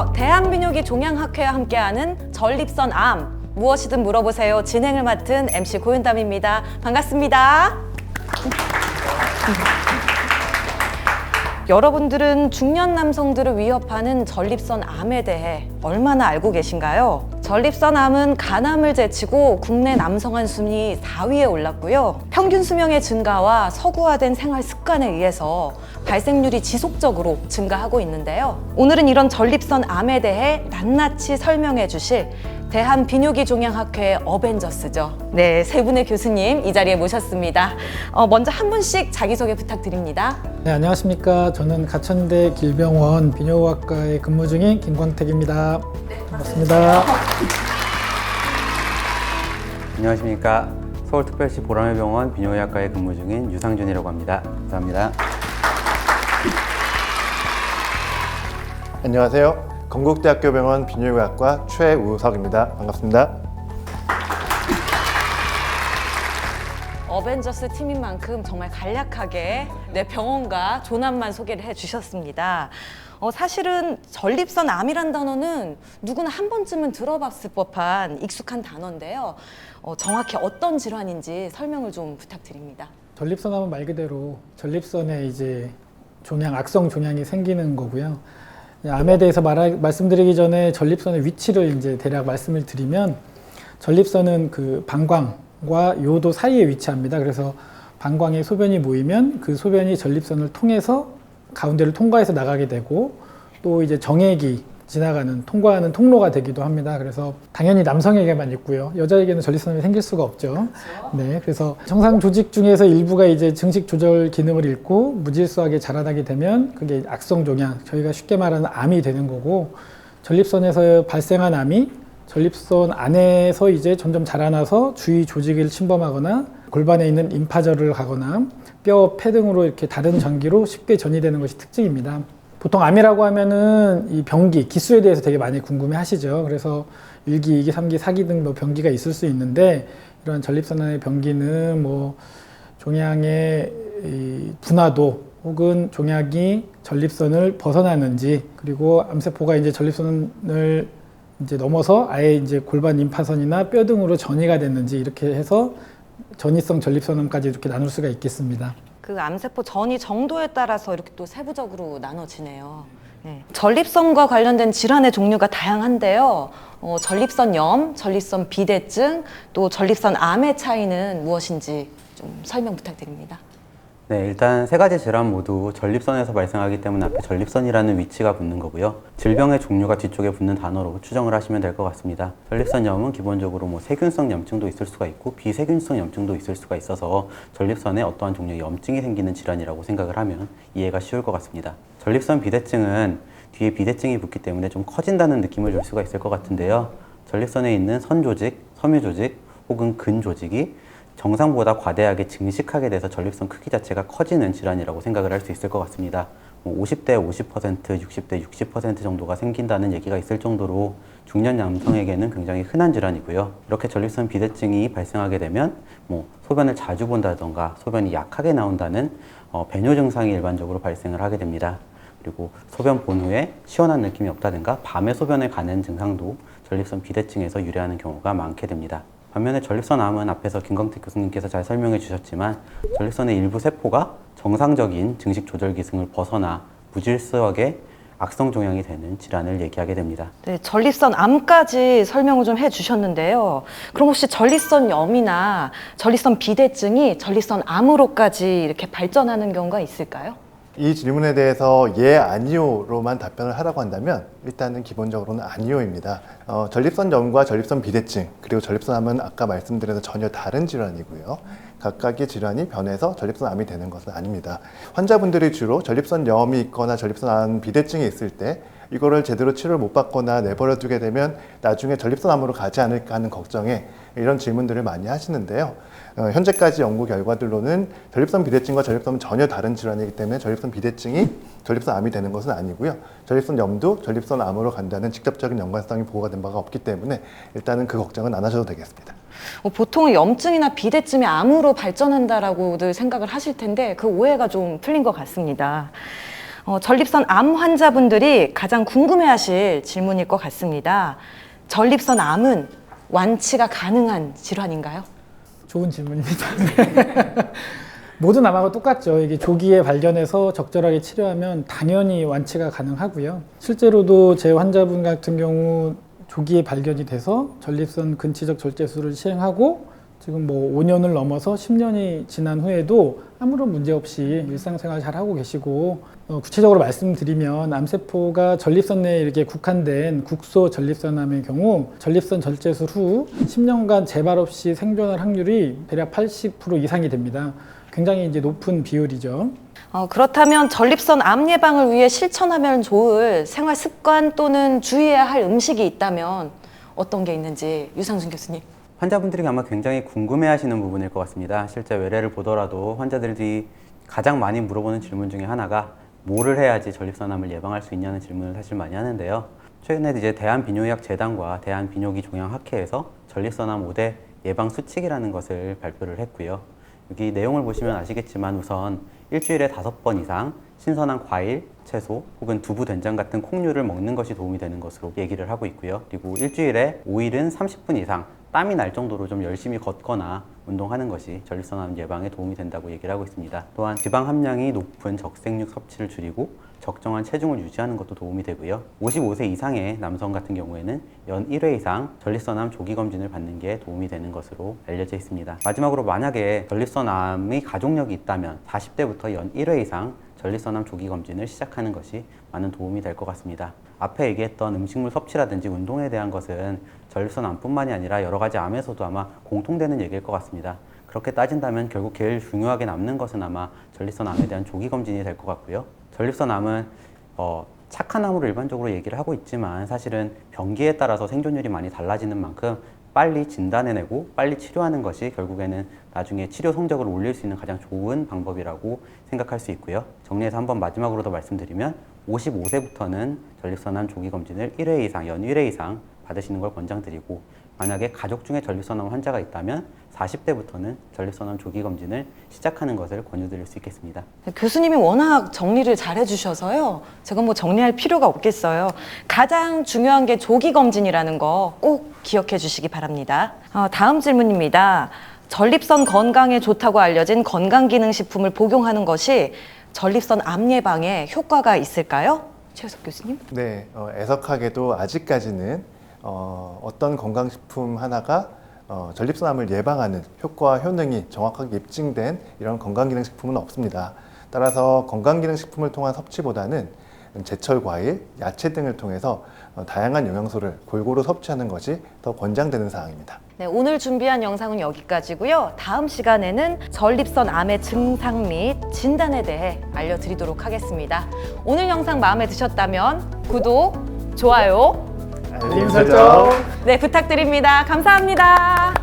안녕하세요. 대한비뇨기 종양학회와 함께하는 전립선 암 무엇이든 물어보세요. 진행을 맡은 MC 고윤담입니다. 반갑습니다. 여러분들은 중년 남성들을 위협하는 전립선 암에 대해 얼마나 알고 계신가요? 전립선 암은 간암을 제치고 국내 남성 한 순위 4위에 올랐고요. 평균 수명의 증가와 서구화된 생활 습관에 의해서 발생률이 지속적으로 증가하고 있는데요. 오늘은 이런 전립선 암에 대해 낱낱이 설명해 주실 대한비뇨기 종양학회의 어벤져스죠. 네, 세 분의 교수님 이 자리에 모셨습니다. 먼저 한 분씩 자기소개 부탁드립니다. 네, 안녕하십니까. 저는 가천대 길병원 비뇨학과에 근무 중인 김광택입니다. 반갑습니다. 안녕하십니까. 서울특별시 보라매병원 비뇨의학과에 근무 중인 유상준이라고 합니다. 감사합니다. 안녕하세요. 건국대학교 병원 비뇨의학과 최우석입니다. 반갑습니다. 어벤져스 팀인 만큼 정말 간략하게 병원과 조남만 소개를 해주셨습니다. 사실은 전립선 암이란 단어는 누구나 한 번쯤은 들어봤을 법한 익숙한 단어인데요. 정확히 어떤 질환인지 설명을 좀 부탁드립니다. 전립선암은 말 그대로 전립선에 이제 종양, 악성 종양이 생기는 거고요. 암에 대해서 말씀드리기 전에 전립선의 위치를 이제 대략 말씀을 드리면, 전립선은 그 방광과 요도 사이에 위치합니다. 그래서 방광에 소변이 모이면 그 소변이 전립선을 통해서 가운데를 통과해서 나가게 되고, 또 이제 정액이 통과하는 통로가 되기도 합니다. 그래서 당연히 남성에게만 있고요. 여자에게는 전립선암이 생길 수가 없죠. 그렇죠? 네, 그래서 정상 조직 중에서 일부가 이제 증식 조절 기능을 잃고 무질서하게 자라나게 되면 그게 악성 종양, 저희가 쉽게 말하는 암이 되는 거고, 전립선에서 발생한 암이 전립선 안에서 이제 점점 자라나서 주위 조직을 침범하거나 골반에 있는 임파절을 가거나 뼈, 폐 등으로 이렇게 다른 전기로 쉽게 전이되는 것이 특징입니다. 보통 암이라고 하면은 이 병기, 기수에 대해서 되게 많이 궁금해 하시죠. 그래서 1기, 2기, 3기, 4기 등 뭐 병기가 있을 수 있는데, 이런 전립선의 병기는 뭐 종양의 분화도 혹은 종양이 전립선을 벗어나는지, 그리고 암세포가 이제 전립선을 이제 넘어서 아예 이제 골반 임파선이나 뼈 등으로 전이가 됐는지, 이렇게 해서 전이성 전립선암까지 이렇게 나눌 수가 있겠습니다. 그 암세포 전이 정도에 따라서 이렇게 또 세부적으로 나눠지네요. 네. 전립선과 관련된 질환의 종류가 다양한데요. 전립선염, 전립선 비대증, 또 전립선 암의 차이는 무엇인지 좀 설명 부탁드립니다. 네, 일단 세 가지 질환 모두 전립선에서 발생하기 때문에 앞에 전립선이라는 위치가 붙는 거고요. 질병의 종류가 뒤쪽에 붙는 단어로 추정을 하시면 될 것 같습니다. 전립선염은 기본적으로 뭐 세균성 염증도 있을 수가 있고 비세균성 염증도 있을 수가 있어서 전립선에 어떠한 종류의 염증이 생기는 질환이라고 생각을 하면 이해가 쉬울 것 같습니다. 전립선 비대증은 뒤에 비대증이 붙기 때문에 좀 커진다는 느낌을 줄 수가 있을 것 같은데요. 전립선에 있는 선조직, 섬유조직 혹은 근조직이 정상보다 과대하게 증식하게 돼서 전립선 크기 자체가 커지는 질환이라고 생각을 할 수 있을 것 같습니다. 50대 50%, 60대 60% 정도가 생긴다는 얘기가 있을 정도로 중년 남성에게는 굉장히 흔한 질환이고요. 이렇게 전립선 비대증이 발생하게 되면 소변을 자주 본다던가 소변이 약하게 나온다는 배뇨 증상이 일반적으로 발생을 하게 됩니다. 그리고 소변 본 후에 시원한 느낌이 없다든가 밤에 소변을 가는 증상도 전립선 비대증에서 유래하는 경우가 많게 됩니다. 반면에 전립선암은 앞에서 김광택 교수님께서 잘 설명해 주셨지만, 전립선의 일부 세포가 정상적인 증식 조절 기승을 벗어나 무질서하게 악성 종양이 되는 질환을 얘기하게 됩니다. 네, 전립선암까지 설명을 좀 해주셨는데요. 그럼 혹시 전립선염이나 전립선 비대증이 전립선암으로까지 이렇게 발전하는 경우가 있을까요? 이 질문에 대해서 예, 아니요로만 답변을 하라고 한다면 일단은 기본적으로는 아니요입니다. 전립선염과 전립선 비대증, 그리고 전립선암은 아까 말씀드린 전혀 다른 질환이고요. 각각의 질환이 변해서 전립선암이 되는 것은 아닙니다. 환자분들이 주로 전립선염이 있거나 전립선암 비대증이 있을 때 이거를 제대로 치료를 못 받거나 내버려 두게 되면 나중에 전립선암으로 가지 않을까 하는 걱정에 이런 질문들을 많이 하시는데요. 현재까지 연구 결과들로는 전립선 비대증과 전립선은 전혀 다른 질환이기 때문에 전립선 비대증이 전립선암이 되는 것은 아니고요. 전립선염도 전립선암으로 간다는 직접적인 연관성이 보고가 된 바가 없기 때문에 일단은 그 걱정은 안 하셔도 되겠습니다. 보통 염증이나 비대증이 암으로 발전한다라고들 생각을 하실 텐데 그 오해가 좀 풀린 것 같습니다. 전립선 암 환자분들이 가장 궁금해하실 질문일 것 같습니다. 전립선 암은 완치가 가능한 질환인가요? 좋은 질문입니다. 모든 암하고 똑같죠. 이게 조기에 발견해서 적절하게 치료하면 당연히 완치가 가능하고요. 실제로도 제 환자분 같은 경우 조기에 발견이 돼서 전립선 근치적 절제술을 시행하고 지금 뭐 5년을 넘어서 10년이 지난 후에도 아무런 문제 없이 일상생활 잘 하고 계시고, 구체적으로 말씀드리면 암세포가 전립선 내에 이렇게 국한된 국소 전립선암의 경우 전립선 절제술 후 10년간 재발 없이 생존할 확률이 대략 80% 이상이 됩니다. 굉장히 이제 높은 비율이죠. 그렇다면 전립선 암 예방을 위해 실천하면 좋을 생활 습관 또는 주의해야 할 음식이 있다면 어떤 게 있는지 유상준 교수님. 환자분들이 아마 굉장히 궁금해하시는 부분일 것 같습니다. 실제 외래를 보더라도 환자들이 가장 많이 물어보는 질문 중에 하나가 뭐를 해야지 전립선암을 예방할 수 있냐는 질문을 사실 많이 하는데요. 최근에 이제 대한비뇨의학재단과 대한비뇨기종양학회에서 전립선암 5대 예방 수칙이라는 것을 발표를 했고요. 여기 내용을 보시면 아시겠지만 우선 일주일에 5번 이상 신선한 과일, 채소 혹은 두부, 된장 같은 콩류를 먹는 것이 도움이 되는 것으로 얘기를 하고 있고요. 그리고 일주일에 5일은 30분 이상 땀이 날 정도로 좀 열심히 걷거나 운동하는 것이 전립선암 예방에 도움이 된다고 얘기를 하고 있습니다. 또한 지방 함량이 높은 적색육 섭취를 줄이고 적정한 체중을 유지하는 것도 도움이 되고요. 55세 이상의 남성 같은 경우에는 연 1회 이상 전립선암 조기 검진을 받는 게 도움이 되는 것으로 알려져 있습니다. 마지막으로 만약에 전립선암의 가족력이 있다면 40대부터 연 1회 이상 전립선암 조기 검진을 시작하는 것이 많은 도움이 될 것 같습니다. 앞에 얘기했던 음식물 섭취라든지 운동에 대한 것은 전립선암뿐만이 아니라 여러 가지 암에서도 아마 공통되는 얘기일 것 같습니다. 그렇게 따진다면 결국 제일 중요하게 남는 것은 아마 전립선암에 대한 조기 검진이 될 것 같고요. 전립선암은 착한 암으로 일반적으로 얘기를 하고 있지만 사실은 병기에 따라서 생존율이 많이 달라지는 만큼 빨리 진단해내고 빨리 치료하는 것이 결국에는 나중에 치료 성적을 올릴 수 있는 가장 좋은 방법이라고 생각할 수 있고요. 정리해서 한번 마지막으로 더 말씀드리면 55세부터는 전립선암 조기 검진을 1회 이상, 연 1회 이상 받으시는 걸 권장드리고, 만약에 가족 중에 전립선암 환자가 있다면 40대부터는 전립선암 조기 검진을 시작하는 것을 권유드릴 수 있겠습니다. 교수님이 워낙 정리를 잘 해주셔서요. 제가 뭐 정리할 필요가 없겠어요. 가장 중요한 게 조기 검진이라는 거 꼭 기억해 주시기 바랍니다. 다음 질문입니다. 전립선 건강에 좋다고 알려진 건강기능식품을 복용하는 것이 전립선 암 예방에 효과가 있을까요? 최우석 교수님. 네, 애석하게도 아직까지는 어떤 건강식품 하나가 전립선암을 예방하는 효과와 효능이 정확하게 입증된 이런 건강기능식품은 없습니다. 따라서 건강기능식품을 통한 섭취보다는 제철 과일, 야채 등을 통해서 다양한 영양소를 골고루 섭취하는 것이 더 권장되는 사항입니다. 네, 오늘 준비한 영상은 여기까지고요. 다음 시간에는 전립선 암의 증상 및 진단에 대해 알려드리도록 하겠습니다. 오늘 영상 마음에 드셨다면 구독, 좋아요, 알림 설정. 네, 부탁드립니다. 감사합니다.